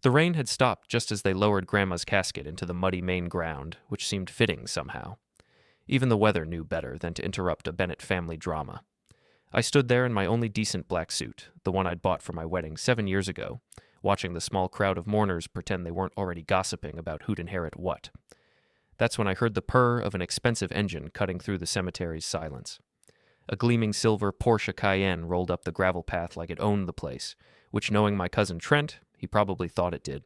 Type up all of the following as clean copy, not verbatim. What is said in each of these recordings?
The rain had stopped just as they lowered Grandma's casket into the muddy main ground, which seemed fitting somehow. Even the weather knew better than to interrupt a Bennett family drama. I stood there in my only decent black suit, the one I'd bought for my wedding 7 years ago, watching the small crowd of mourners pretend they weren't already gossiping about who'd inherit what. That's when I heard the purr of an expensive engine cutting through the cemetery's silence. A gleaming silver Porsche Cayenne rolled up the gravel path like it owned the place, which, knowing my cousin Trent, he probably thought it did.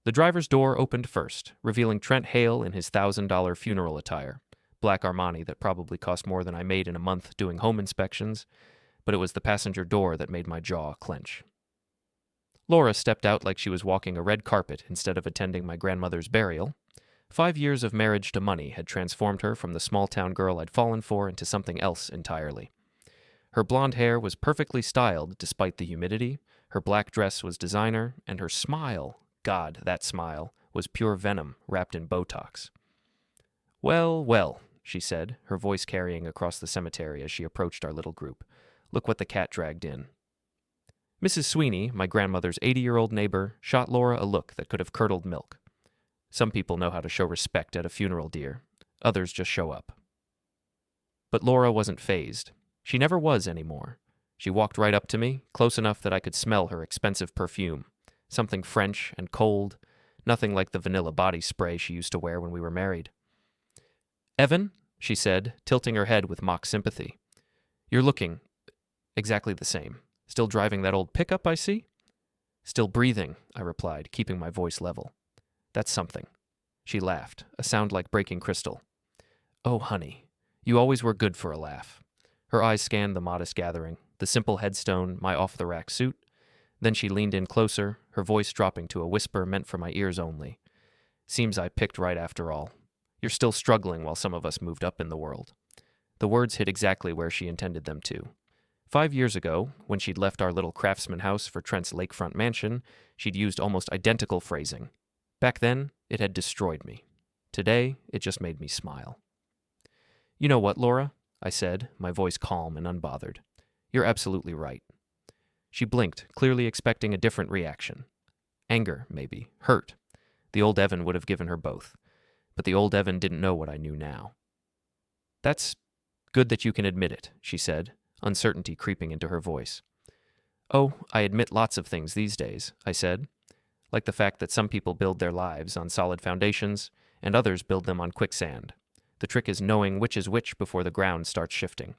The driver's door opened first, revealing Trent Hale in his $1,000 funeral attire, black Armani that probably cost more than I made in a month doing home inspections, but it was the passenger door that made my jaw clench. Lora stepped out like she was walking a red carpet instead of attending my grandmother's burial. 5 years of marriage to money had transformed her from the small-town girl I'd fallen for into something else entirely. Her blonde hair was perfectly styled despite the humidity, her black dress was designer, and her smile, God, that smile, was pure venom wrapped in Botox. "Well, well," she said, her voice carrying across the cemetery as she approached our little group. "Look what the cat dragged in." Mrs. Sweeney, my grandmother's 80-year-old neighbor, shot Lora a look that could have curdled milk. Some people know how to show respect at a funeral, dear. Others just show up. But Lora wasn't fazed. She never was anymore. She walked right up to me, close enough that I could smell her expensive perfume. Something French and cold, nothing like the vanilla body spray she used to wear when we were married. "Evan," she said, tilting her head with mock sympathy. "You're looking exactly the same. Still driving that old pickup, I see?" "Still breathing," I replied, keeping my voice level. "That's something." She laughed, a sound like breaking crystal. "Oh, honey, you always were good for a laugh." Her eyes scanned the modest gathering, the simple headstone, my off-the-rack suit. Then she leaned in closer, her voice dropping to a whisper meant for my ears only. "Seems I picked right after all. You're still struggling while some of us moved up in the world." The words hit exactly where she intended them to. 5 years ago, when she'd left our little craftsman house for Trent's lakefront mansion, she'd used almost identical phrasing. Back then, it had destroyed me. Today, it just made me smile. "You know what, Lora?" I said, my voice calm and unbothered. "You're absolutely right." She blinked, clearly expecting a different reaction. Anger, maybe. Hurt. The old Evan would have given her both. But the old Evan didn't know what I knew now. "That's good that you can admit it," she said, uncertainty creeping into her voice. "Oh, I admit lots of things these days," I said, like the fact that some people build their lives on solid foundations and others build them on quicksand. The trick is knowing which is which before the ground starts shifting.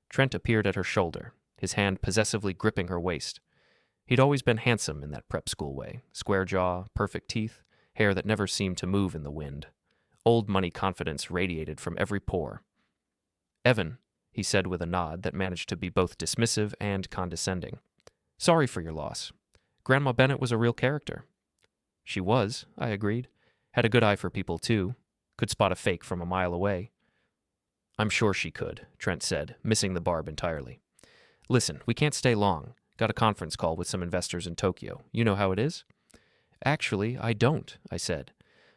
Trent appeared at her shoulder, his hand possessively gripping her waist. He'd always been handsome in that prep school way, square jaw, perfect teeth, hair that never seemed to move in the wind. Old money confidence radiated from every pore. "Evan," he said with a nod that managed to be both dismissive and condescending. "Sorry for your loss. Grandma Bennett was a real character." "She was," I agreed. "Had a good eye for people, too. Could spot a fake from a mile away." "I'm sure she could," Trent said, missing the barb entirely. "Listen, we can't stay long. Got a conference call with some investors in Tokyo. You know how it is?" "Actually, I don't," I said.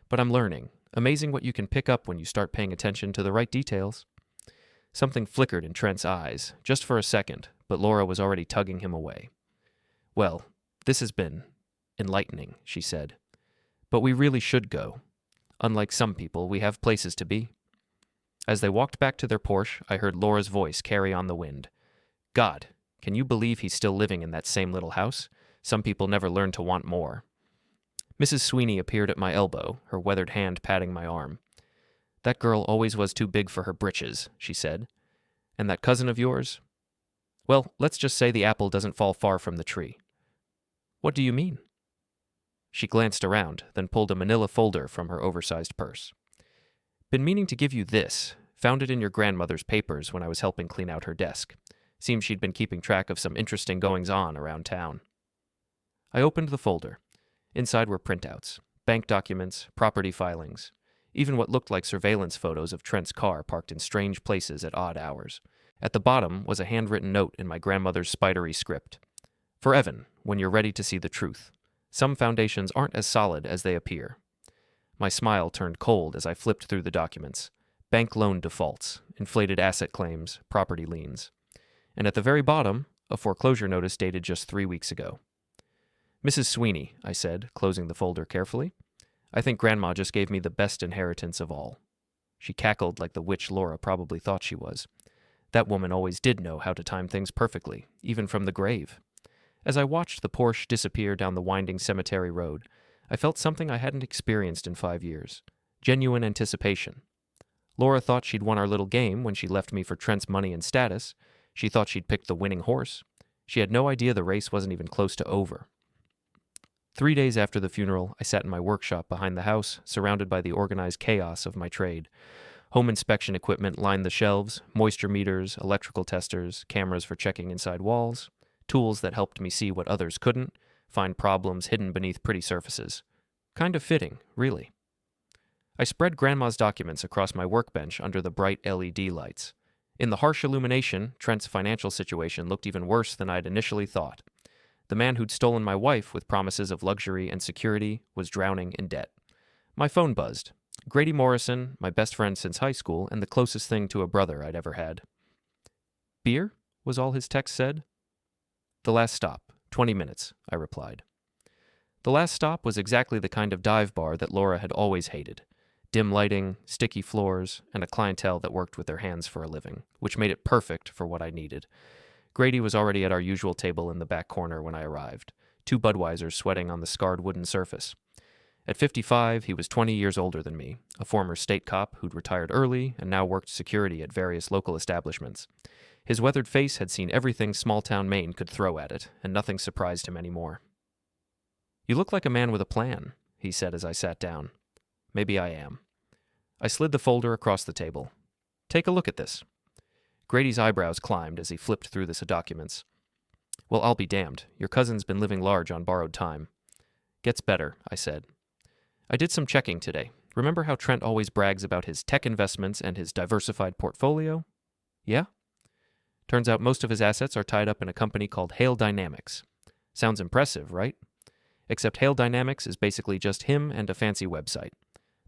"But I'm learning. Amazing what you can pick up when you start paying attention to the right details." Something flickered in Trent's eyes, just for a second, but Lora was already tugging him away. "Well, this has been enlightening," she said. "But we really should go. Unlike some people, we have places to be." As they walked back to their Porsche, I heard Laura's voice carry on the wind. "God, can you believe he's still living in that same little house? Some people never learn to want more." Mrs. Sweeney appeared at my elbow, her weathered hand patting my arm. "That girl always was too big for her britches," she said. "And that cousin of yours? Well, let's just say the apple doesn't fall far from the tree." "What do you mean?" She glanced around, then pulled a manila folder from her oversized purse. "Been meaning to give you this. Found it in your grandmother's papers when I was helping clean out her desk. Seems she'd been keeping track of some interesting goings-on around town." I opened the folder. Inside were printouts, bank documents, property filings, even what looked like surveillance photos of Trent's car parked in strange places at odd hours. At the bottom was a handwritten note in my grandmother's spidery script. "For Evan, when you're ready to see the truth. Some foundations aren't as solid as they appear." My smile turned cold as I flipped through the documents. Bank loan defaults, inflated asset claims, property liens. And at the very bottom, a foreclosure notice dated just 3 weeks ago. Mrs. Sweeney, I said, closing the folder carefully. I think Grandma just gave me the best inheritance of all. She cackled like the witch Lora probably thought she was. That woman always did know how to time things perfectly, even from the grave. As I watched the Porsche disappear down the winding cemetery road, I felt something I hadn't experienced in 5 years. Genuine anticipation. Lora thought she'd won our little game when she left me for Trent's money and status. She thought she'd picked the winning horse. She had no idea the race wasn't even close to over. 3 days after the funeral, I sat in my workshop behind the house, surrounded by the organized chaos of my trade. Home inspection equipment lined the shelves, moisture meters, electrical testers, cameras for checking inside walls, tools that helped me see what others couldn't, find problems hidden beneath pretty surfaces. Kind of fitting, really. I spread Grandma's documents across my workbench under the bright LED lights. In the harsh illumination, Trent's financial situation looked even worse than I'd initially thought. The man who'd stolen my wife with promises of luxury and security was drowning in debt. My phone buzzed. Grady Morrison, my best friend since high school, and the closest thing to a brother I'd ever had. "Beer?" was all his text said. "The last stop. 20 minutes," I replied. The last stop was exactly the kind of dive bar that Lora had always hated. Dim lighting, sticky floors, and a clientele that worked with their hands for a living, which made it perfect for what I needed. Grady was already at our usual table in the back corner when I arrived, 2 Budweisers sweating on the scarred wooden surface. At 55, he was 20 years older than me, a former state cop who'd retired early and now worked security at various local establishments. His weathered face had seen everything small-town Maine could throw at it, and nothing surprised him anymore. "You look like a man with a plan," he said as I sat down. Maybe I am. I slid the folder across the table. "Take a look at this." Grady's eyebrows climbed as he flipped through the documents. "Well, I'll be damned. Your cousin's been living large on borrowed time." "Gets better," I said. "I did some checking today. Remember how Trent always brags about his tech investments and his diversified portfolio? Yeah? Turns out most of his assets are tied up in a company called Hale Dynamics. Sounds impressive, right? Except Hale Dynamics is basically just him and a fancy website.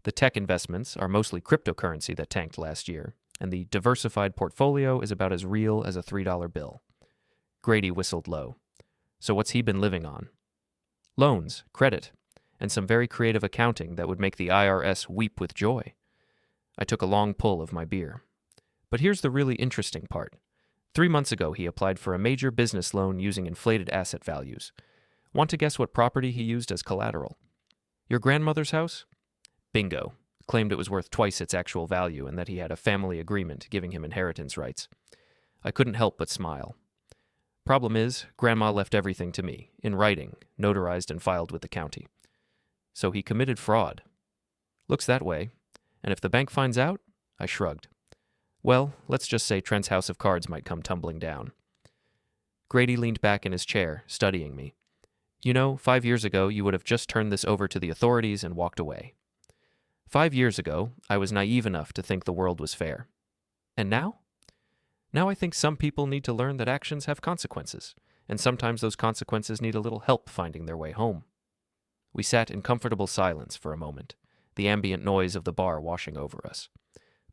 The tech investments are mostly cryptocurrency that tanked last year, and the diversified portfolio is about as real as a $3 bill." Grady whistled low. "So what's he been living on?" "Loans, credit, and some very creative accounting that would make the IRS weep with joy." I took a long pull of my beer. "But here's the really interesting part. 3 months ago, he applied for a major business loan using inflated asset values. Want to guess what property he used as collateral? Your grandmother's house? Bingo. Claimed it was worth twice its actual value and that he had a family agreement giving him inheritance rights. I couldn't help but smile. Problem is, Grandma left everything to me, in writing, notarized and filed with the county. So he committed fraud. Looks that way. And if the bank finds out? I shrugged. Well, let's just say Trent's house of cards might come tumbling down. Grady leaned back in his chair, studying me. You know, 5 years ago, you would have just turned this over to the authorities and walked away. 5 years ago, I was naive enough to think the world was fair. And now? Now I think some people need to learn that actions have consequences, and sometimes those consequences need a little help finding their way home. We sat in comfortable silence for a moment, the ambient noise of the bar washing over us.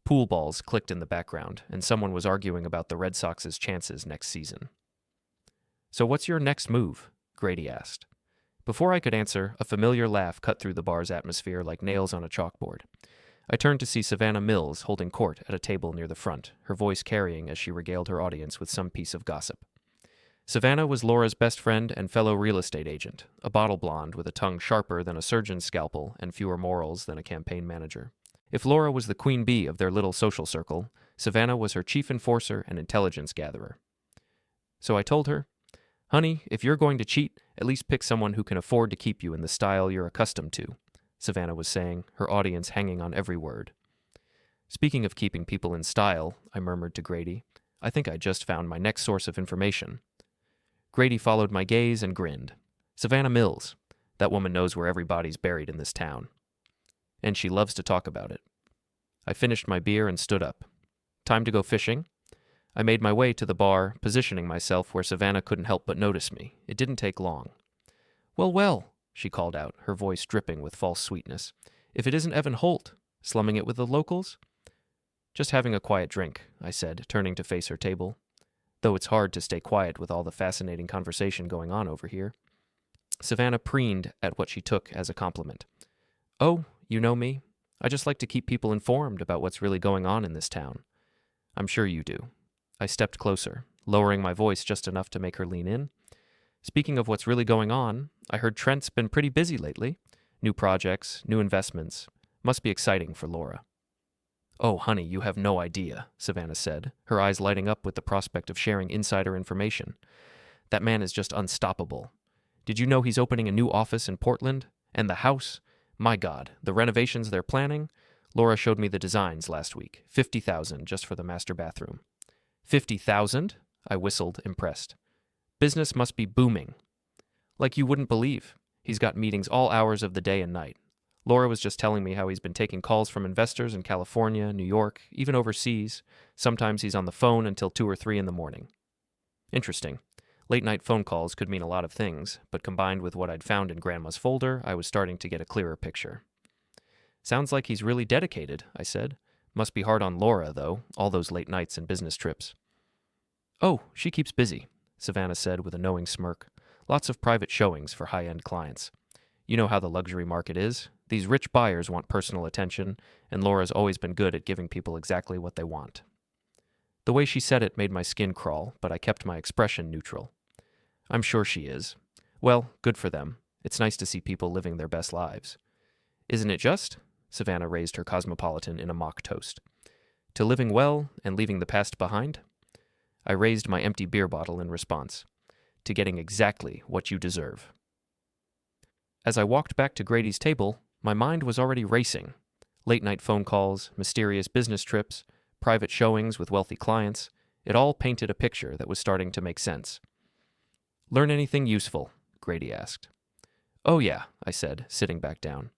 Pool balls clicked in the background, and someone was arguing about the Red Sox's chances next season. So what's your next move? Grady asked. Before I could answer, a familiar laugh cut through the bar's atmosphere like nails on a chalkboard. I turned to see Savannah Mills holding court at a table near the front, her voice carrying as she regaled her audience with some piece of gossip. Savannah was Lora's best friend and fellow real estate agent, a bottle blonde with a tongue sharper than a surgeon's scalpel and fewer morals than a campaign manager. If Lora was the queen bee of their little social circle, Savannah was her chief enforcer and intelligence gatherer. So I told her, Honey, if you're going to cheat, at least pick someone who can afford to keep you in the style you're accustomed to, Savannah was saying, her audience hanging on every word. Speaking of keeping people in style, I murmured to Grady, I think I just found my next source of information. Grady followed my gaze and grinned. Savannah Mills. That woman knows where everybody's buried in this town. And she loves to talk about it. I finished my beer and stood up. Time to go fishing? I made my way to the bar, positioning myself where Savannah couldn't help but notice me. It didn't take long. Well, well, she called out, her voice dripping with false sweetness. If it isn't Evan Holt, slumming it with the locals? Just having a quiet drink, I said, turning to face her table. Though it's hard to stay quiet with all the fascinating conversation going on over here. Savannah preened at what she took as a compliment. "Oh, you know me. I just like to keep people informed about what's really going on in this town." "I'm sure you do." I stepped closer, lowering my voice just enough to make her lean in. "Speaking of what's really going on, I heard Trent's been pretty busy lately. New projects, new investments. Must be exciting for Lora." "Oh, honey, you have no idea," Savannah said, her eyes lighting up with the prospect of sharing insider information. "That man is just unstoppable. Did you know he's opening a new office in Portland? And the house? My God, the renovations they're planning? Lora showed me the designs last week. $50,000 just for the master bathroom." "$50,000?" I whistled, impressed. "Business must be booming." "Like you wouldn't believe. He's got meetings all hours of the day and night. Lora was just telling me how he's been taking calls from investors in California, New York, even overseas. Sometimes he's on the phone until 2 or 3 in the morning." Interesting. Late-night phone calls could mean a lot of things, but combined with what I'd found in Grandma's folder, I was starting to get a clearer picture. "Sounds like he's really dedicated," I said. "Must be hard on Lora, though, all those late nights and business trips." "Oh, she keeps busy," Savannah said with a knowing smirk. "Lots of private showings for high-end clients. You know how the luxury market is. These rich buyers want personal attention, and Laura's always been good at giving people exactly what they want." The way she said it made my skin crawl, but I kept my expression neutral. "I'm sure she is. Well, good for them. It's nice to see people living their best lives." "Isn't it just?" Savannah raised her cosmopolitan in a mock toast. "To living well and leaving the past behind?" I raised my empty beer bottle in response. "To getting exactly what you deserve." As I walked back to Grady's table, my mind was already racing. Late-night phone calls, mysterious business trips, private showings with wealthy clients, it all painted a picture that was starting to make sense. "Learn anything useful?" Grady asked. "Oh yeah," I said, sitting back down.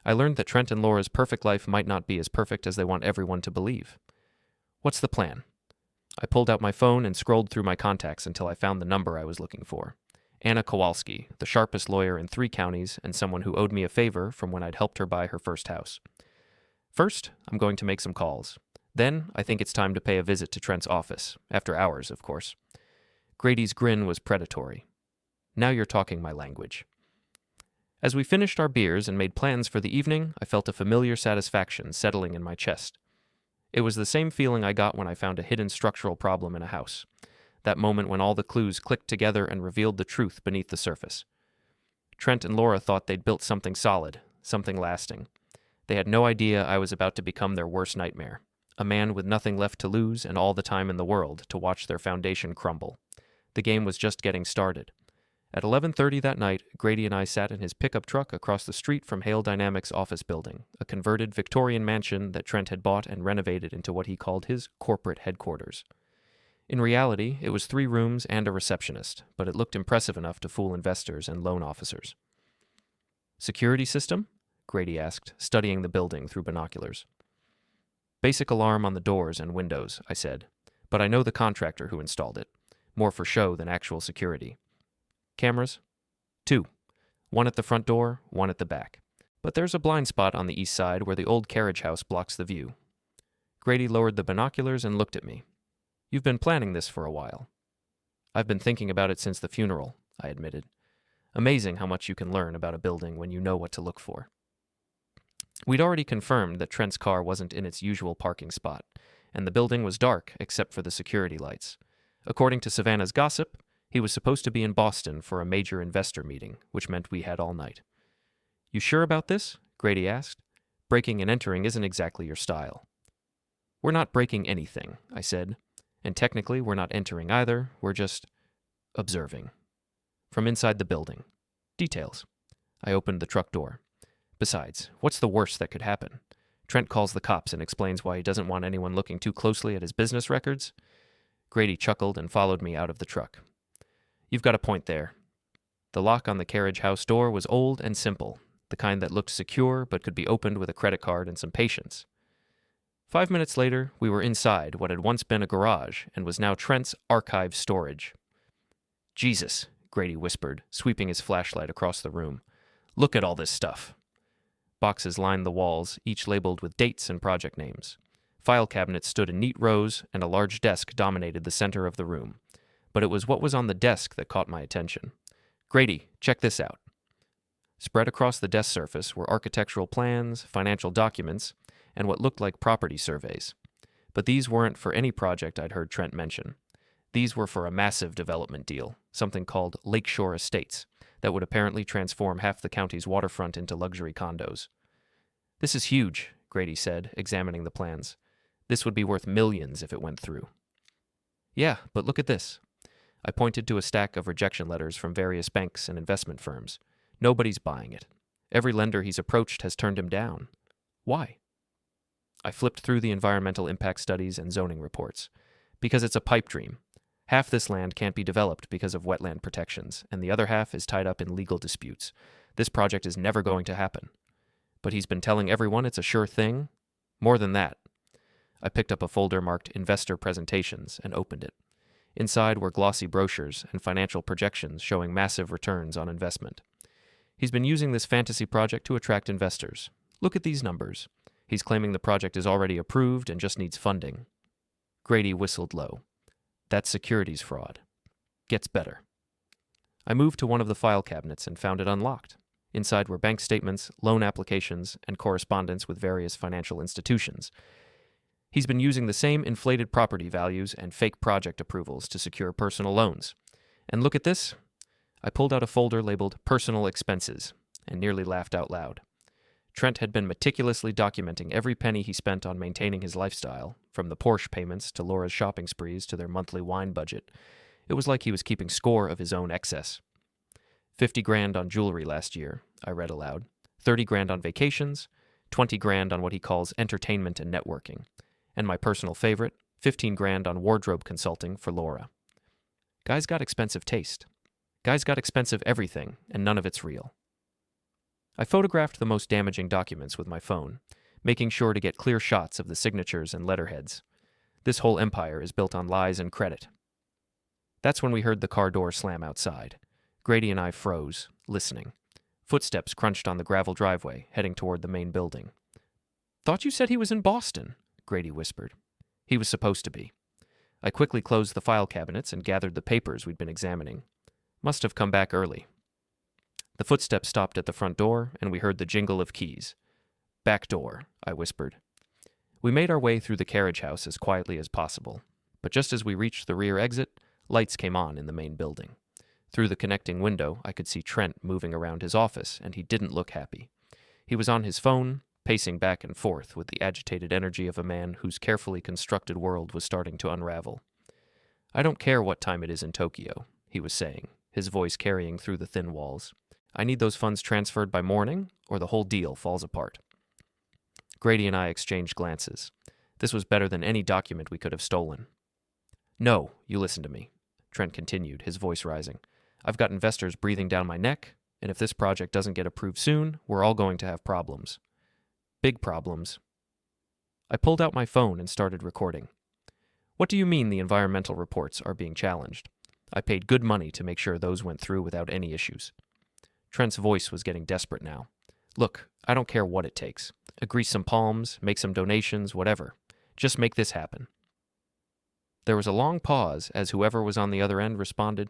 "I learned that Trent and Laura's perfect life might not be as perfect as they want everyone to believe." "What's the plan?" I pulled out my phone and scrolled through my contacts until I found the number I was looking for. Anna Kowalski, the sharpest lawyer in 3 counties and someone who owed me a favor from when I'd helped her buy her first house. "First, I'm going to make some calls. Then, I think it's time to pay a visit to Trent's office, after hours, of course." Grady's grin was predatory. "Now you're talking my language." As we finished our beers and made plans for the evening, I felt a familiar satisfaction settling in my chest. It was the same feeling I got when I found a hidden structural problem in a house. That moment when all the clues clicked together and revealed the truth beneath the surface. Trent and Lora thought they'd built something solid, something lasting. They had no idea I was about to become their worst nightmare. A man with nothing left to lose and all the time in the world to watch their foundation crumble. The game was just getting started. At 11:30 that night, Grady and I sat in his pickup truck across the street from Hale Dynamics' office building, a converted Victorian mansion that Trent had bought and renovated into what he called his corporate headquarters. In reality, it was 3 rooms and a receptionist, but it looked impressive enough to fool investors and loan officers. "Security system?" Grady asked, studying the building through binoculars. "Basic alarm on the doors and windows," I said, "but I know the contractor who installed it. More for show than actual security." "Cameras?" 2. 1 at the front door, 1 at the back. But there's a blind spot on the east side where the old carriage house blocks the view." Grady lowered the binoculars and looked at me. "You've been planning this for a while." "I've been thinking about it since the funeral," I admitted. Amazing how much you can learn about a building when you know what to look for. We'd already confirmed that Trent's car wasn't in its usual parking spot, and the building was dark except for the security lights. According to Savannah's gossip, he was supposed to be in Boston for a major investor meeting, which meant we had all night. "You sure about this?" Grady asked. "Breaking and entering isn't exactly your style." "We're not breaking anything," I said. "And technically, we're not entering either. We're just observing." From inside the building. Details. I opened the truck door. Besides, what's the worst that could happen? Trent calls the cops and explains why he doesn't want anyone looking too closely at his business records. Grady chuckled and followed me out of the truck. "You've got a point there." The lock on the carriage house door was old and simple, the kind that looked secure but could be opened with a credit card and some patience. 5 minutes later, we were inside what had once been a garage and was now Trent's archive storage. "Jesus," Grady whispered, sweeping his flashlight across the room. "Look at all this stuff." Boxes lined the walls, each labeled with dates and project names. File cabinets stood in neat rows, and a large desk dominated the center of the room. But it was what was on the desk that caught my attention. "Grady, check this out." Spread across the desk surface were architectural plans, financial documents, and what looked like property surveys. But these weren't for any project I'd heard Trent mention. These were for a massive development deal, something called Lakeshore Estates, that would apparently transform half the county's waterfront into luxury condos. "This is huge," Grady said, examining the plans. "This would be worth millions if it went through." "Yeah, but look at this." I pointed to a stack of rejection letters from various banks and investment firms. "Nobody's buying it. Every lender he's approached has turned him down. Why?" I flipped through the environmental impact studies and zoning reports. Because it's a pipe dream. Half this land can't be developed because of wetland protections, and the other half is tied up in legal disputes. This project is never going to happen. But he's been telling everyone it's a sure thing. More than that. I picked up a folder marked Investor Presentations and opened it. Inside were glossy brochures and financial projections showing massive returns on investment. He's been using this fantasy project to attract investors. Look at these numbers. He's claiming the project is already approved and just needs funding. Grady whistled low. That's securities fraud. Gets better. I moved to one of the file cabinets and found it unlocked. Inside were bank statements, loan applications, and correspondence with various financial institutions. He's been using the same inflated property values and fake project approvals to secure personal loans. And look at this. I pulled out a folder labeled Personal Expenses and nearly laughed out loud. Trent had been meticulously documenting every penny he spent on maintaining his lifestyle, from the Porsche payments to Lora's shopping sprees to their monthly wine budget. It was like he was keeping score of his own excess. 50 grand on jewelry last year, I read aloud. 30 grand on vacations, 20 grand on what he calls entertainment and networking. And my personal favorite, 15 grand on wardrobe consulting for Lora. Guy's got expensive taste. Guy's got expensive everything, and none of it's real. I photographed the most damaging documents with my phone, making sure to get clear shots of the signatures and letterheads. This whole empire is built on lies and credit. That's when we heard the car door slam outside. Grady and I froze, listening. Footsteps crunched on the gravel driveway, heading toward the main building. "Thought you said he was in Boston," Grady whispered. "He was supposed to be." I quickly closed the file cabinets and gathered the papers we'd been examining. Must have come back early. The footsteps stopped at the front door, and we heard the jingle of keys. "Back door," I whispered. We made our way through the carriage house as quietly as possible, but just as we reached the rear exit, lights came on in the main building. Through the connecting window, I could see Trent moving around his office, and he didn't look happy. He was on his phone, pacing back and forth with the agitated energy of a man whose carefully constructed world was starting to unravel. "I don't care what time it is in Tokyo," he was saying, his voice carrying through the thin walls. "I need those funds transferred by morning, or the whole deal falls apart." Grady and I exchanged glances. This was better than any document we could have stolen. "No, you listen to me," Trent continued, his voice rising. "I've got investors breathing down my neck, and if this project doesn't get approved soon, we're all going to have problems. Big problems." I pulled out my phone and started recording. "What do you mean the environmental reports are being challenged? I paid good money to make sure those went through without any issues." Trent's voice was getting desperate now. "Look, I don't care what it takes. Agree some palms, make some donations, whatever. Just make this happen." There was a long pause as whoever was on the other end responded.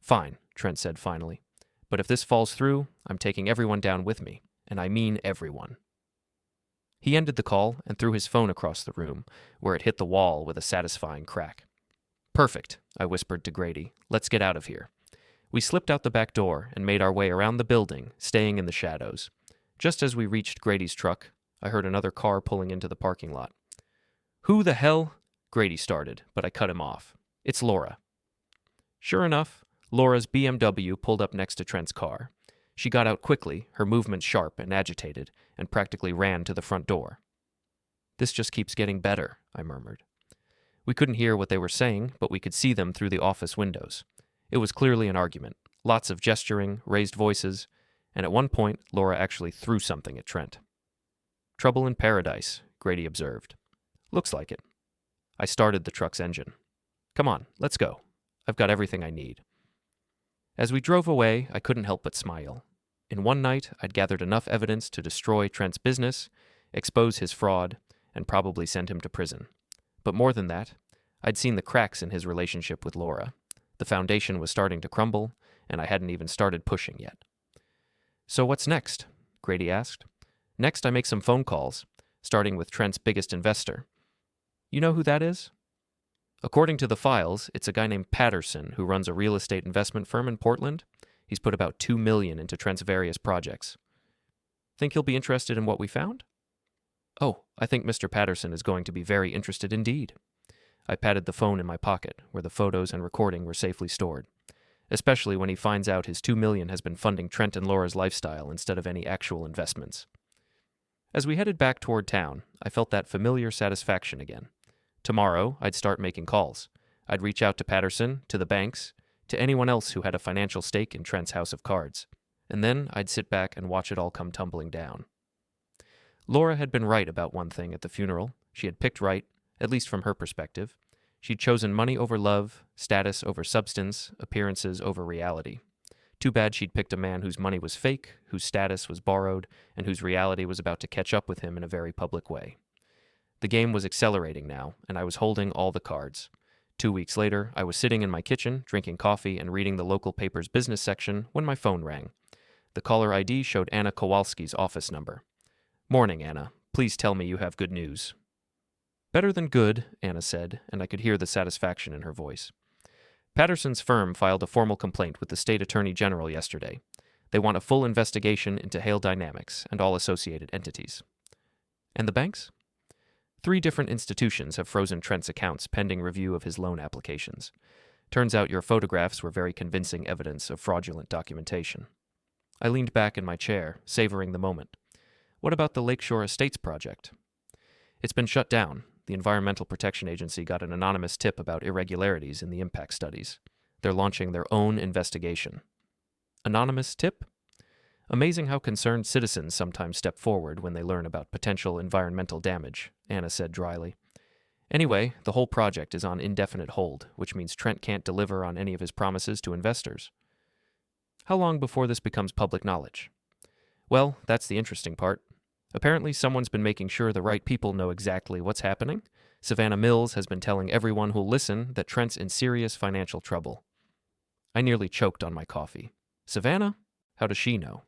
"Fine," Trent said finally. "But if this falls through, I'm taking everyone down with me, and I mean everyone." He ended the call and threw his phone across the room, where it hit the wall with a satisfying crack. "Perfect," I whispered to Grady. "Let's get out of here." We slipped out the back door and made our way around the building, staying in the shadows. Just as we reached Grady's truck, I heard another car pulling into the parking lot. "Who the hell?" Grady started, but I cut him off. "It's Lora." Sure enough, Lora's BMW pulled up next to Trent's car. She got out quickly, her movements sharp and agitated, and practically ran to the front door. "This just keeps getting better," I murmured. We couldn't hear what they were saying, but we could see them through the office windows. It was clearly an argument, lots of gesturing, raised voices, and at one point, Lora actually threw something at Trent. "Trouble in paradise," Grady observed. "Looks like it." I started the truck's engine. "Come on, let's go. I've got everything I need." As we drove away, I couldn't help but smile. In one night, I'd gathered enough evidence to destroy Trent's business, expose his fraud, and probably send him to prison. But more than that, I'd seen the cracks in his relationship with Lora. The foundation was starting to crumble, and I hadn't even started pushing yet. So what's next? Grady asked. Next, I make some phone calls, starting with Trent's biggest investor. You know who that is? According to the files, it's a guy named Patterson who runs a real estate investment firm in Portland. He's put about $2 million into Trent's various projects. Think he'll be interested in what we found? Oh, I think Mr. Patterson is going to be very interested indeed. I patted the phone in my pocket, where the photos and recording were safely stored, especially when he finds out his $2 million has been funding Trent and Lora's lifestyle instead of any actual investments. As we headed back toward town, I felt that familiar satisfaction again. Tomorrow, I'd start making calls. I'd reach out to Patterson, to the banks, to anyone else who had a financial stake in Trent's house of cards. And then I'd sit back and watch it all come tumbling down. Lora had been right about one thing at the funeral. She had picked right, at least from her perspective. She'd chosen money over love, status over substance, appearances over reality. Too bad she'd picked a man whose money was fake, whose status was borrowed, and whose reality was about to catch up with him in a very public way. The game was accelerating now, and I was holding all the cards. 2 weeks later, I was sitting in my kitchen, drinking coffee and reading the local paper's business section when my phone rang. The caller ID showed Anna Kowalski's office number. Morning, Anna. Please tell me you have good news. Better than good, Anna said, and I could hear the satisfaction in her voice. Patterson's firm filed a formal complaint with the state attorney general yesterday. They want a full investigation into Hale Dynamics and all associated entities. And the banks? 3 different institutions have frozen Trent's accounts pending review of his loan applications. Turns out your photographs were very convincing evidence of fraudulent documentation. I leaned back in my chair, savoring the moment. What about the Lakeshore Estates project? It's been shut down. The Environmental Protection Agency got an anonymous tip about irregularities in the impact studies. They're launching their own investigation. Anonymous tip? Amazing how concerned citizens sometimes step forward when they learn about potential environmental damage, Anna said dryly. Anyway, the whole project is on indefinite hold, which means Trent can't deliver on any of his promises to investors. How long before this becomes public knowledge? Well, that's the interesting part. Apparently someone's been making sure the right people know exactly what's happening. Savannah Mills has been telling everyone who'll listen that Trent's in serious financial trouble. I nearly choked on my coffee. Savannah? How does she know?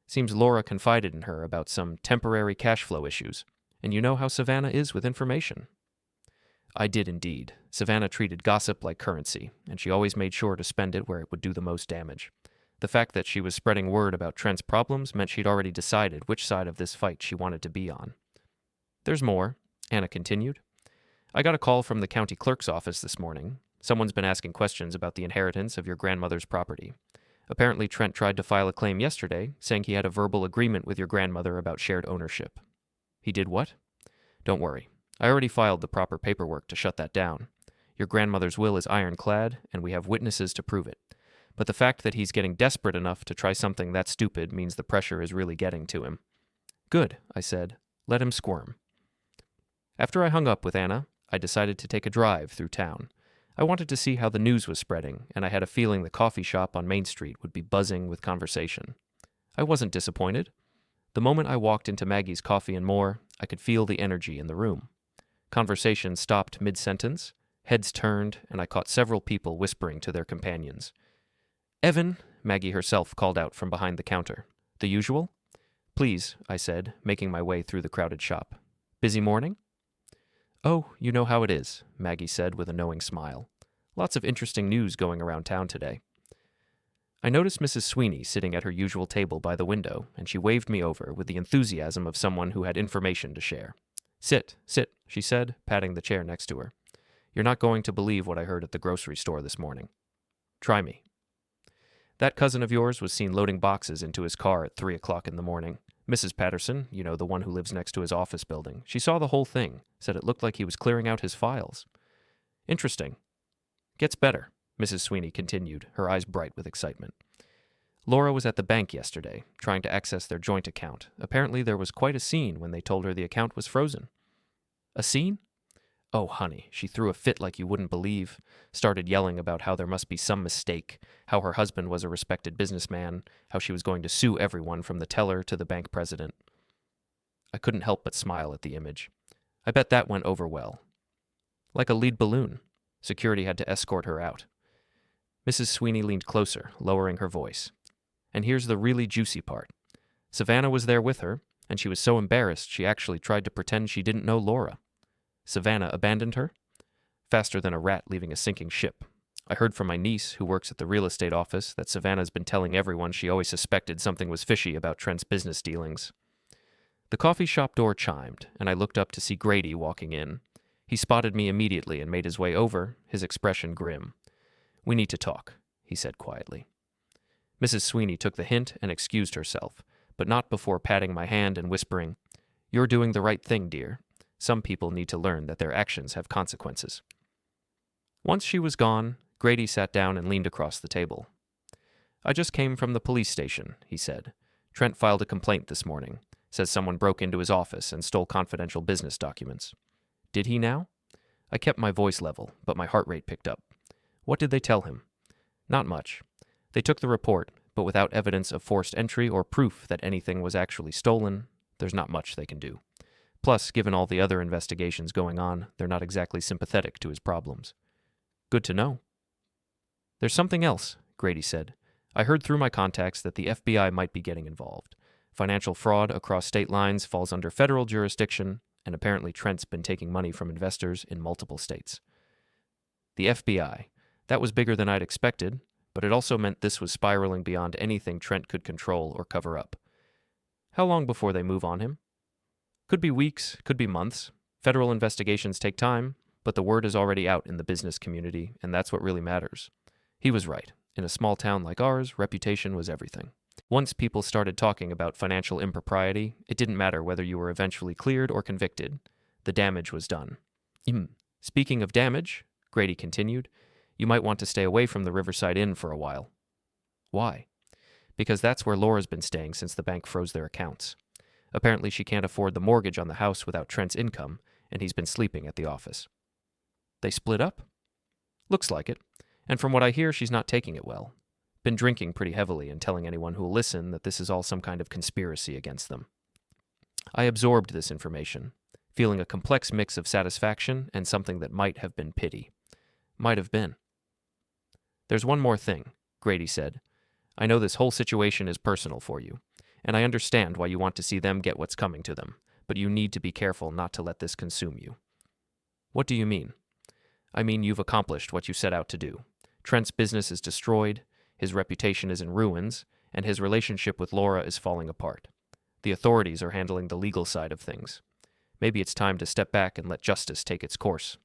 Seems Lora confided in her about some temporary cash flow issues, and you know how Savannah is with information. I did indeed. Savannah treated gossip like currency, and she always made sure to spend it where it would do the most damage. The fact that she was spreading word about Trent's problems meant she'd already decided which side of this fight she wanted to be on. There's more, Anna continued. I got a call from the county clerk's office this morning. Someone's been asking questions about the inheritance of your grandmother's property. Apparently Trent tried to file a claim yesterday, saying he had a verbal agreement with your grandmother about shared ownership. He did what? Don't worry. I already filed the proper paperwork to shut that down. Your grandmother's will is ironclad, and we have witnesses to prove it. But the fact that he's getting desperate enough to try something that stupid means the pressure is really getting to him. Good, I said. Let him squirm. After I hung up with Anna, I decided to take a drive through town. I wanted to see how the news was spreading, and I had a feeling the coffee shop on Main Street would be buzzing with conversation. I wasn't disappointed. The moment I walked into Maggie's Coffee and More, I could feel the energy in the room. Conversation stopped mid-sentence, heads turned, and I caught several people whispering to their companions. Evan, Maggie herself called out from behind the counter. The usual? Please, I said, making my way through the crowded shop. Busy morning? Oh, you know how it is, Maggie said with a knowing smile. Lots of interesting news going around town today. I noticed Mrs. Sweeney sitting at her usual table by the window, and she waved me over with the enthusiasm of someone who had information to share. Sit, she said, patting the chair next to her. You're not going to believe what I heard at the grocery store this morning. Try me. That cousin of yours was seen loading boxes into his car at 3 o'clock in the morning. Mrs. Patterson, you know, the one who lives next to his office building, she saw the whole thing, said it looked like he was clearing out his files. Interesting. Gets better, Mrs. Sweeney continued, her eyes bright with excitement. Lora was at the bank yesterday, trying to access their joint account. Apparently there was quite a scene when they told her the account was frozen. A scene? Oh, honey, she threw a fit like you wouldn't believe, started yelling about how there must be some mistake, how her husband was a respected businessman, how she was going to sue everyone from the teller to the bank president. I couldn't help but smile at the image. I bet that went over well. Like a lead balloon. Security had to escort her out. Mrs. Sweeney leaned closer, lowering her voice. And here's the really juicy part. Savannah was there with her, and she was so embarrassed she actually tried to pretend she didn't know Lora. Savannah abandoned her? Faster than a rat leaving a sinking ship. I heard from my niece, who works at the real estate office, that Savannah's been telling everyone she always suspected something was fishy about Trent's business dealings. The coffee shop door chimed, and I looked up to see Grady walking in. He spotted me immediately and made his way over, his expression grim. "We need to talk," he said quietly. Mrs. Sweeney took the hint and excused herself, but not before patting my hand and whispering, "You're doing the right thing, dear. Some people need to learn that their actions have consequences." Once she was gone, Grady sat down and leaned across the table. "I just came from the police station," he said. "Trent filed a complaint this morning. Says someone broke into his office and stole confidential business documents." "Did he now?" I kept my voice level, but my heart rate picked up. "What did they tell him?" "Not much. They took the report, but without evidence of forced entry or proof that anything was actually stolen, there's not much they can do. Plus, given all the other investigations going on, they're not exactly sympathetic to his problems." "Good to know." "There's something else," Grady said. "I heard through my contacts that the FBI might be getting involved. Financial fraud across state lines falls under federal jurisdiction, and apparently Trent's been taking money from investors in multiple states." The FBI. That was bigger than I'd expected, but it also meant this was spiraling beyond anything Trent could control or cover up. "How long before they move on him?" "Could be weeks, could be months. Federal investigations take time, but the word is already out in the business community, and that's what really matters." He was right. In a small town like ours, reputation was everything. Once people started talking about financial impropriety, it didn't matter whether you were eventually cleared or convicted. The damage was done. "Speaking of damage," Grady continued, "you might want to stay away from the Riverside Inn for a while." "Why?" "Because that's where Lora's been staying since the bank froze their accounts. Apparently she can't afford the mortgage on the house without Trent's income, and he's been sleeping at the office." "They split up?" "Looks like it. And from what I hear, she's not taking it well. Been drinking pretty heavily and telling anyone who'll listen that this is all some kind of conspiracy against them." I absorbed this information, feeling a complex mix of satisfaction and something that might have been pity. Might have been. "There's one more thing," Grady said. "I know this whole situation is personal for you, and I understand why you want to see them get what's coming to them, but you need to be careful not to let this consume you." "What do you mean?" "I mean you've accomplished what you set out to do. Trent's business is destroyed, his reputation is in ruins, and his relationship with Lora is falling apart. The authorities are handling the legal side of things. Maybe it's time to step back and let justice take its course."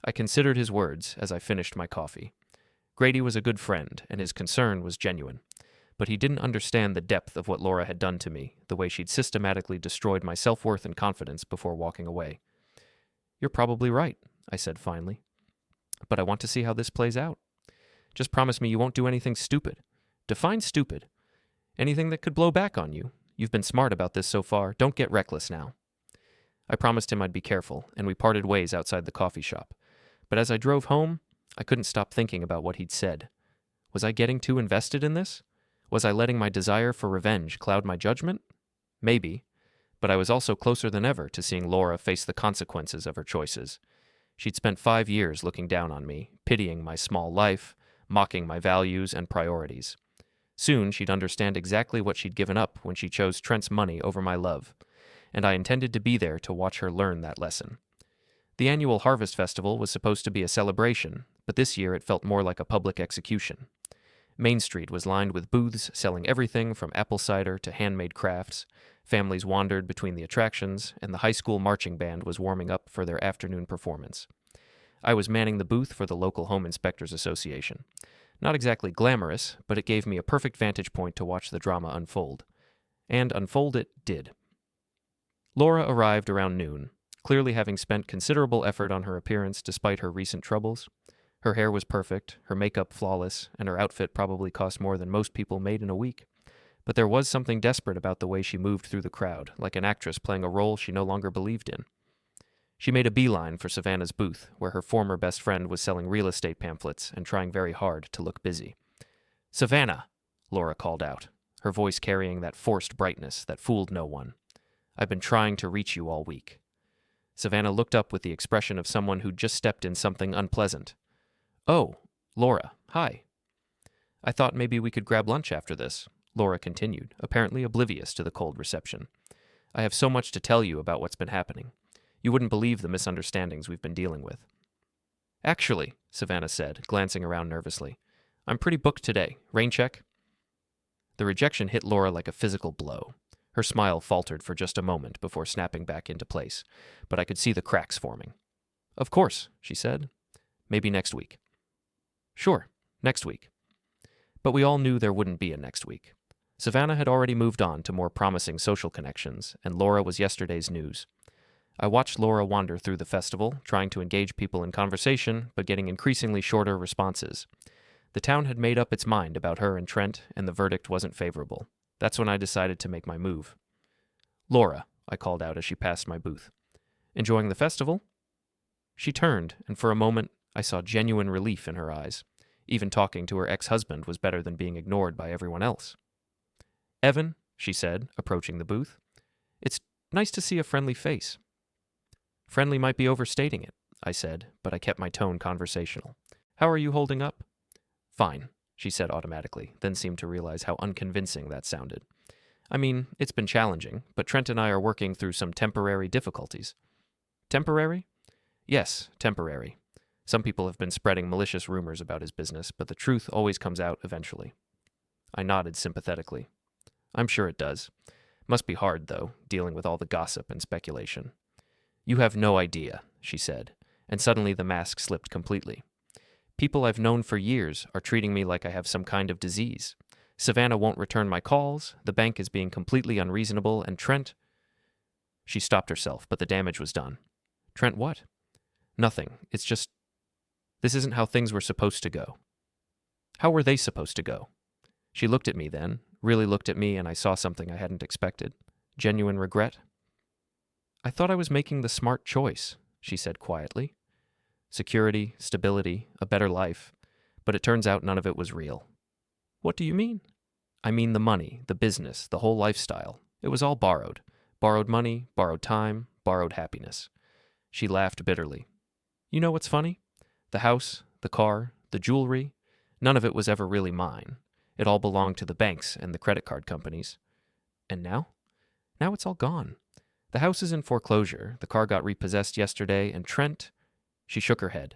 I considered his words as I finished my coffee. Grady was a good friend, and his concern was genuine. But he didn't understand the depth of what Lora had done to me, the way she'd systematically destroyed my self-worth and confidence before walking away. "You're probably right," I said finally. "But I want to see how this plays out. Just promise me you won't do anything stupid. Define stupid. Anything that could blow back on you. You've been smart about this so far. Don't get reckless now." I promised him I'd be careful, and we parted ways outside the coffee shop. But as I drove home, I couldn't stop thinking about what he'd said. Was I getting too invested in this? Was I letting my desire for revenge cloud my judgment? Maybe. But I was also closer than ever to seeing Lora face the consequences of her choices. She'd spent 5 years looking down on me, pitying my small life, mocking my values and priorities. Soon she'd understand exactly what she'd given up when she chose Trent's money over my love, and I intended to be there to watch her learn that lesson. The annual Harvest Festival was supposed to be a celebration, but this year it felt more like a public execution. Main Street was lined with booths selling everything from apple cider to handmade crafts. Families wandered between the attractions, and the high school marching band was warming up for their afternoon performance. I was manning the booth for the local Home Inspectors Association. Not exactly glamorous, but it gave me a perfect vantage point to watch the drama unfold. And unfold it did. Lora arrived around noon, clearly having spent considerable effort on her appearance despite her recent troubles. Her hair was perfect, her makeup flawless, and her outfit probably cost more than most people made in a week. But there was something desperate about the way she moved through the crowd, like an actress playing a role she no longer believed in. She made a beeline for Savannah's booth, where her former best friend was selling real estate pamphlets and trying very hard to look busy. "Savannah!" Lora called out, her voice carrying that forced brightness that fooled no one. "I've been trying to reach you all week." Savannah looked up with the expression of someone who'd just stepped in something unpleasant. "Oh, Lora, hi." I thought maybe we could grab lunch after this, Lora continued, apparently oblivious to the cold reception. I have so much to tell you about what's been happening. You wouldn't believe the misunderstandings we've been dealing with. Actually, Savannah said, glancing around nervously, I'm pretty booked today. Rain check? The rejection hit Lora like a physical blow. Her smile faltered for just a moment before snapping back into place, but I could see the cracks forming. Of course, she said. Maybe next week. Sure, next week. But we all knew there wouldn't be a next week. Savannah had already moved on to more promising social connections, and Lora was yesterday's news. I watched Lora wander through the festival, trying to engage people in conversation, but getting increasingly shorter responses. The town had made up its mind about her and Trent, and the verdict wasn't favorable. That's when I decided to make my move. Lora, I called out as she passed my booth. Enjoying the festival? She turned, and for a moment I saw genuine relief in her eyes. Even talking to her ex-husband was better than being ignored by everyone else. Evan, she said, approaching the booth, it's nice to see a friendly face. Friendly might be overstating it, I said, but I kept my tone conversational. How are you holding up? Fine, she said automatically, then seemed to realize how unconvincing that sounded. I mean, it's been challenging, but Trent and I are working through some temporary difficulties. Temporary? Yes, temporary. Some people have been spreading malicious rumors about his business, but the truth always comes out eventually. I nodded sympathetically. I'm sure it does. Must be hard, though, dealing with all the gossip and speculation. You have no idea, she said, and suddenly the mask slipped completely. People I've known for years are treating me like I have some kind of disease. Savannah won't return my calls, the bank is being completely unreasonable, and Trent... She stopped herself, but the damage was done. Trent what? Nothing. It's just... This isn't how things were supposed to go. How were they supposed to go? She looked at me then, really looked at me, and I saw something I hadn't expected. Genuine regret. I thought I was making the smart choice, she said quietly. Security, stability, a better life. But it turns out none of it was real. What do you mean? I mean the money, the business, the whole lifestyle. It was all borrowed. Borrowed money, borrowed time, borrowed happiness. She laughed bitterly. You know what's funny? The house, the car, the jewelry, none of it was ever really mine. It all belonged to the banks and the credit card companies. And now? Now it's all gone. The house is in foreclosure, the car got repossessed yesterday, and Trent... She shook her head.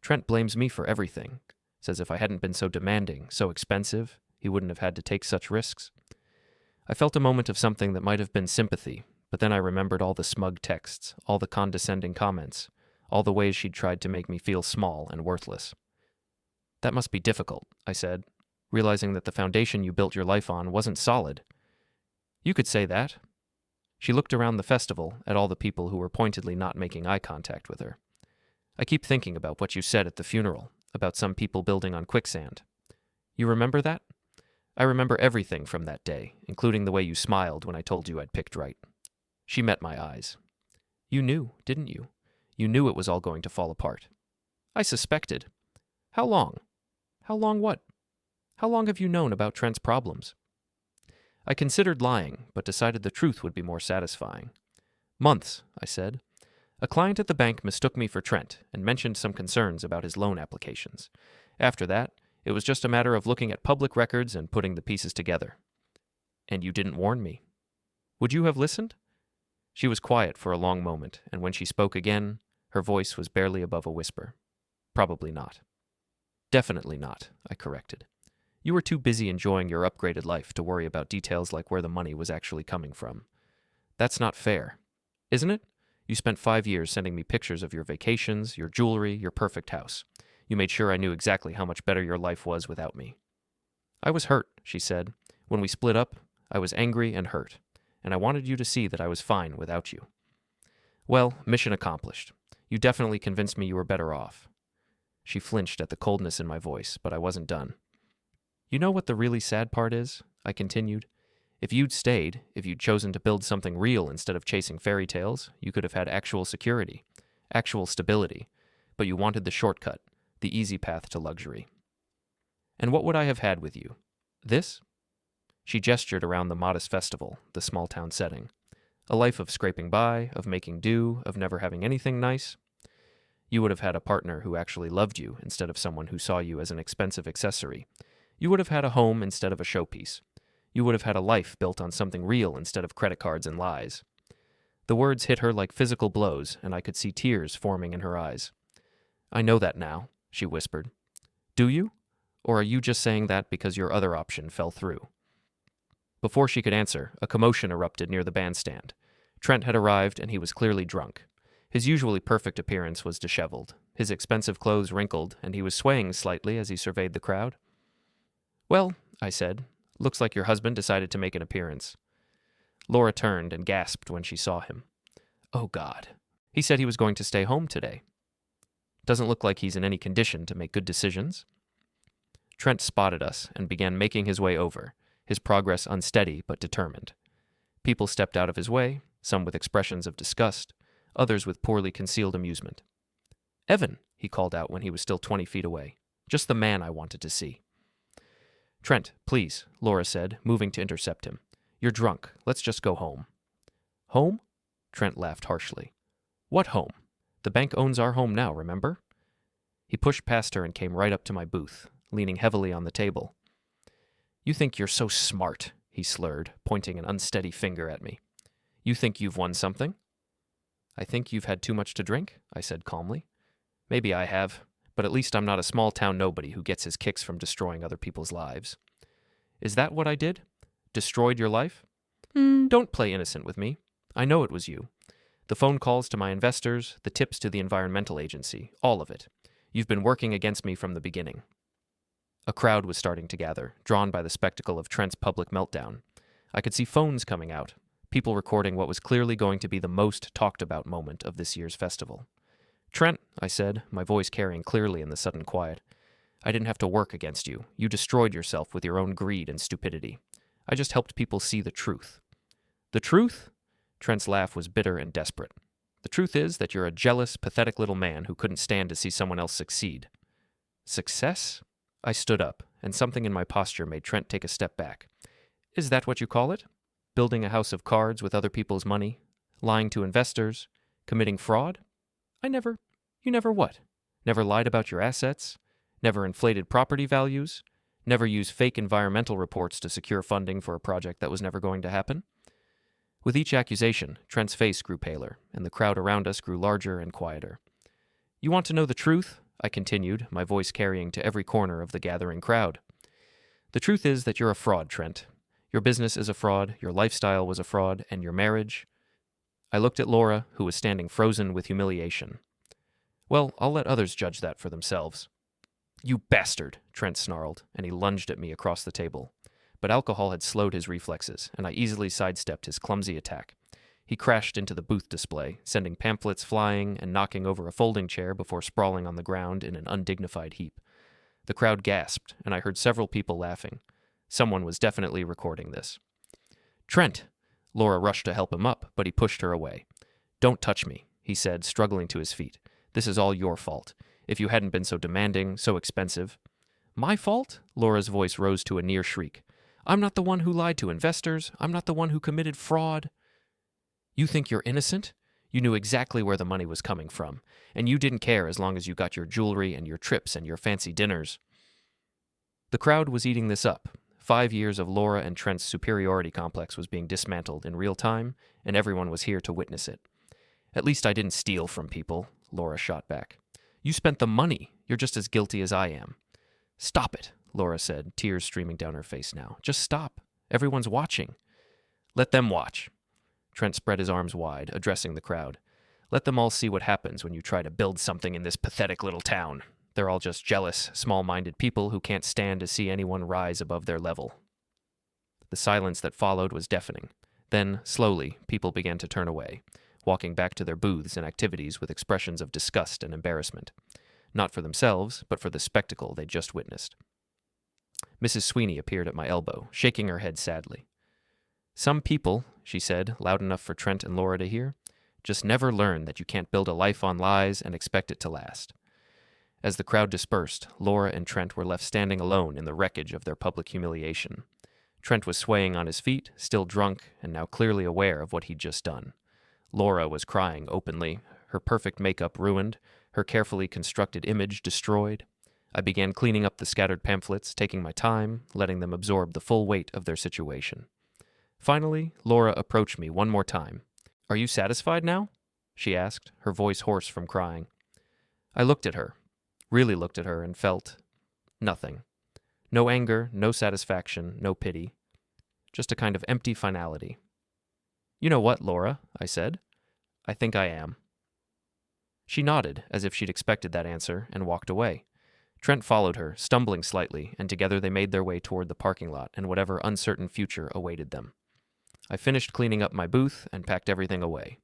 Trent blames me for everything. Says if I hadn't been so demanding, so expensive, he wouldn't have had to take such risks. I felt a moment of something that might have been sympathy, but then I remembered all the smug texts, all the condescending comments, all the ways she'd tried to make me feel small and worthless. That must be difficult, I said, realizing that the foundation you built your life on wasn't solid. You could say that. She looked around the festival at all the people who were pointedly not making eye contact with her. I keep thinking about what you said at the funeral, about some people building on quicksand. You remember that? I remember everything from that day, including the way you smiled when I told you I'd picked right. She met my eyes. You knew, didn't you? You knew it was all going to fall apart. I suspected. How long? How long what? How long have you known about Trent's problems? I considered lying, but decided the truth would be more satisfying. Months, I said. A client at the bank mistook me for Trent and mentioned some concerns about his loan applications. After that, it was just a matter of looking at public records and putting the pieces together. And you didn't warn me. Would you have listened? She was quiet for a long moment, and when she spoke again, her voice was barely above a whisper. Probably not. Definitely not, I corrected. You were too busy enjoying your upgraded life to worry about details like where the money was actually coming from. That's not fair, isn't it? You spent 5 years sending me pictures of your vacations, your jewelry, your perfect house. You made sure I knew exactly how much better your life was without me. I was hurt, she said. When we split up, I was angry and hurt, and I wanted you to see that I was fine without you. Well, mission accomplished. You definitely convinced me you were better off. She flinched at the coldness in my voice, but I wasn't done. You know what the really sad part is? I continued. If you'd stayed, if you'd chosen to build something real instead of chasing fairy tales, you could have had actual security, actual stability, but you wanted the shortcut, the easy path to luxury. And what would I have had with you? This? She gestured around the modest festival, the small-town setting. A life of scraping by, of making do, of never having anything nice. You would have had a partner who actually loved you instead of someone who saw you as an expensive accessory. You would have had a home instead of a showpiece. You would have had a life built on something real instead of credit cards and lies. The words hit her like physical blows, and I could see tears forming in her eyes. I know that now, she whispered. Do you? Or are you just saying that because your other option fell through? Before she could answer, a commotion erupted near the bandstand. Trent had arrived, and he was clearly drunk. His usually perfect appearance was disheveled, his expensive clothes wrinkled, and he was swaying slightly as he surveyed the crowd. Well, I said, looks like your husband decided to make an appearance. Lora turned and gasped when she saw him. Oh, God. He said he was going to stay home today. Doesn't look like he's in any condition to make good decisions. Trent spotted us and began making his way over, his progress unsteady but determined. People stepped out of his way, some with expressions of disgust, others with poorly concealed amusement. Evan, he called out when he was still 20 feet away. Just the man I wanted to see. Trent, please, Lora said, moving to intercept him. You're drunk. Let's just go home. Home? Trent laughed harshly. What home? The bank owns our home now, remember? He pushed past her and came right up to my booth, leaning heavily on the table. You think you're so smart, he slurred, pointing an unsteady finger at me. You think you've won something? I think you've had too much to drink, I said calmly. Maybe I have, but at least I'm not a small-town nobody who gets his kicks from destroying other people's lives. Is that what I did? Destroyed your life? Don't play innocent with me. I know it was you. The phone calls to my investors, the tips to the environmental agency, all of it. You've been working against me from the beginning. A crowd was starting to gather, drawn by the spectacle of Trent's public meltdown. I could see phones coming out, people recording what was clearly going to be the most talked-about moment of this year's festival. Trent, I said, my voice carrying clearly in the sudden quiet, I didn't have to work against you. You destroyed yourself with your own greed and stupidity. I just helped people see the truth. The truth? Trent's laugh was bitter and desperate. The truth is that you're a jealous, pathetic little man who couldn't stand to see someone else succeed. Success? I stood up, and something in my posture made Trent take a step back. Is that what you call it? Building a house of cards with other people's money? Lying to investors? Committing fraud? You never what? Never lied about your assets? Never inflated property values? Never used fake environmental reports to secure funding for a project that was never going to happen? With each accusation, Trent's face grew paler, and the crowd around us grew larger and quieter. You want to know the truth? I continued, my voice carrying to every corner of the gathering crowd. The truth is that you're a fraud, Trent. Your business is a fraud, your lifestyle was a fraud, and your marriage... I looked at Lora, who was standing frozen with humiliation. Well, I'll let others judge that for themselves. You bastard, Trent snarled, and he lunged at me across the table. But alcohol had slowed his reflexes, and I easily sidestepped his clumsy attack. He crashed into the booth display, sending pamphlets flying and knocking over a folding chair before sprawling on the ground in an undignified heap. The crowd gasped, and I heard several people laughing. Someone was definitely recording this. Trent! Lora rushed to help him up, but he pushed her away. Don't touch me, he said, struggling to his feet. This is all your fault. If you hadn't been so demanding, so expensive. My fault? Lora's voice rose to a near shriek. I'm not the one who lied to investors. I'm not the one who committed fraud. You think you're innocent? You knew exactly where the money was coming from, and you didn't care as long as you got your jewelry and your trips and your fancy dinners. The crowd was eating this up. 5 years of Lora and Trent's superiority complex was being dismantled in real time, and everyone was here to witness it. At least I didn't steal from people, Lora shot back. You spent the money. You're just as guilty as I am. Stop it, Lora said, tears streaming down her face now. Just stop. Everyone's watching. Let them watch. Trent spread his arms wide, addressing the crowd. Let them all see what happens when you try to build something in this pathetic little town. They're all just jealous, small-minded people who can't stand to see anyone rise above their level. The silence that followed was deafening. Then, slowly, people began to turn away, walking back to their booths and activities with expressions of disgust and embarrassment. Not for themselves, but for the spectacle they'd just witnessed. Mrs. Sweeney appeared at my elbow, shaking her head sadly. Some people, she said, loud enough for Trent and Lora to hear, just never learn that you can't build a life on lies and expect it to last. As the crowd dispersed, Lora and Trent were left standing alone in the wreckage of their public humiliation. Trent was swaying on his feet, still drunk, and now clearly aware of what he'd just done. Lora was crying openly, her perfect makeup ruined, her carefully constructed image destroyed. I began cleaning up the scattered pamphlets, taking my time, letting them absorb the full weight of their situation. Finally, Lora approached me one more time. "Are you satisfied now?" she asked, her voice hoarse from crying. I looked at her, really looked at her, and felt nothing. No anger, no satisfaction, no pity. Just a kind of empty finality. "You know what, Lora?" I said. "I think I am." She nodded, as if she'd expected that answer, and walked away. Trent followed her, stumbling slightly, and together they made their way toward the parking lot and whatever uncertain future awaited them. I finished cleaning up my booth and packed everything away.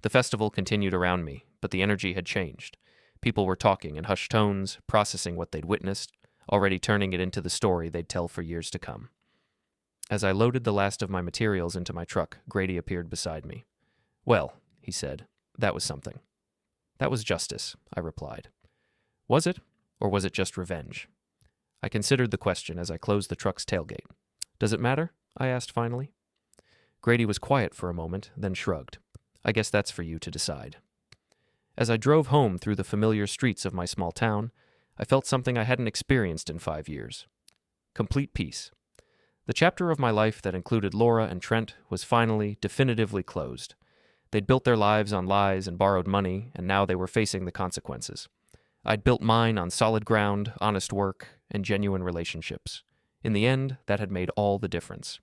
The festival continued around me, but the energy had changed. People were talking in hushed tones, processing what they'd witnessed, already turning it into the story they'd tell for years to come. As I loaded the last of my materials into my truck, Grady appeared beside me. "Well," he said, "that was something." "That was justice," I replied. "Was it, or was it just revenge?" I considered the question as I closed the truck's tailgate. "Does it matter?" I asked finally. Grady was quiet for a moment, then shrugged. "I guess that's for you to decide." As I drove home through the familiar streets of my small town, I felt something I hadn't experienced in 5 years. Complete peace. The chapter of my life that included Lora and Trent was finally, definitively closed. They'd built their lives on lies and borrowed money, and now they were facing the consequences. I'd built mine on solid ground, honest work, and genuine relationships. In the end, that had made all the difference.